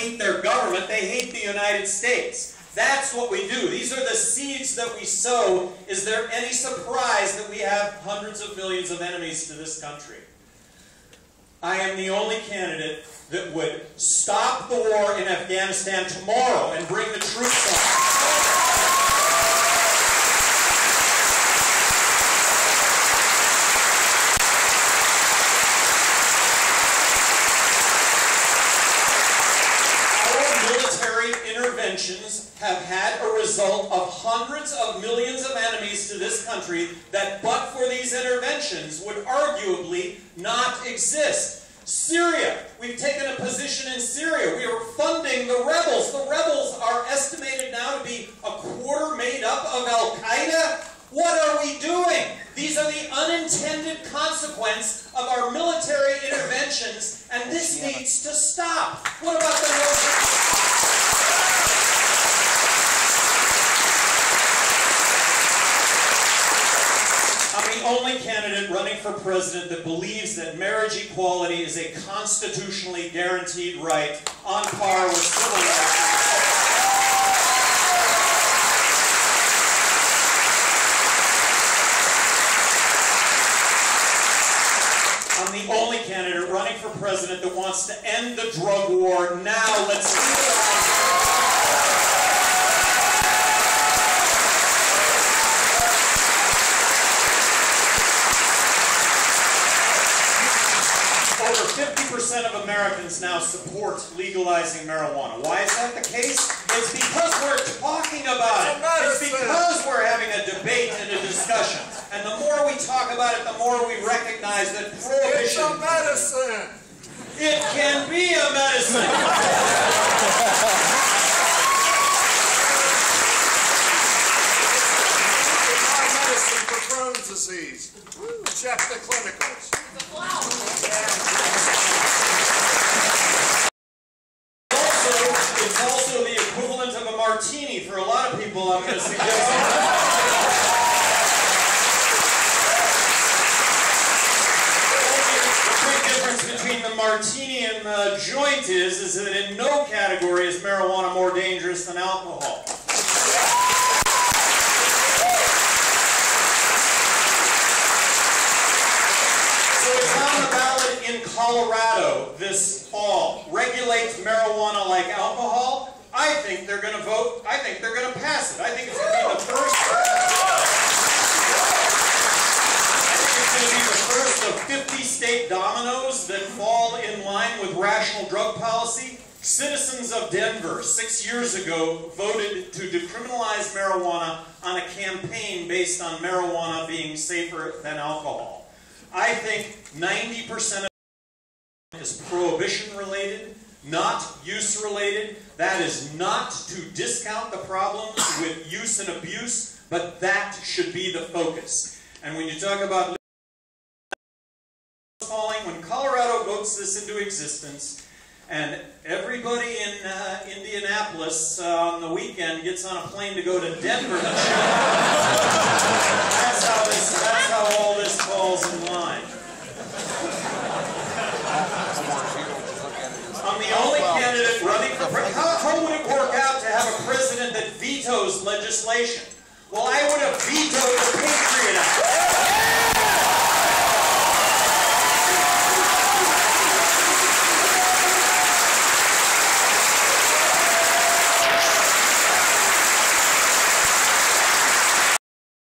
hate their government, they hate the United States. That's what we do. These are the seeds that we sow. Is there any surprise that we have hundreds of millions of enemies to this country? I am the only candidate that would stop the war in Afghanistan tomorrow and bring the troops home. Have had a result of hundreds of millions of enemies to this country that, but for these interventions, would arguably not exist. Syria, we've taken a position in Syria. We are funding the rebels. The rebels are estimated now to be a quarter made up of Al-Qaeda. What are we doing? These are the unintended consequence of our military interventions, and this needs to stop. What about the notion? I'm the only candidate running for president that believes that marriage equality is a constitutionally guaranteed right on par with civil rights. I'm the only candidate running for president that wants to end the drug war now. Let's legalize. Over 50% of Americans now support legalizing marijuana. Why is that the case? It's because we're talking about it. It's because we're having a debate and a discussion. And the more we talk about it, the more we recognize that prohibition... It's a medicine! It can be a medicine! Medicine for Crohn's disease. Check the clinicals. It's also the equivalent of a martini for a lot of people, I'm going to suggest. The big difference between the martini and the joint is that in no category is marijuana more dangerous than alcohol. Colorado this fall regulates marijuana like alcohol. I think they're going to vote. I think they're going to pass it. I think it's going to be the first. I think it's going to be the first of 50 state dominoes that fall in line with rational drug policy. Citizens of Denver 6 years ago voted to decriminalize marijuana on a campaign based on marijuana being safer than alcohol. I think 90% of is prohibition-related, not use-related. That is not to discount the problems with use and abuse, but that should be the focus. And when you talk about falling, when Colorado votes this into existence, and everybody in Indianapolis on the weekend gets on a plane to go to Denver to show that's how all this falls in line. I'm the only candidate running for president. How would it work out to have a president that vetoes legislation? Well, I would have vetoed the Patriot Act.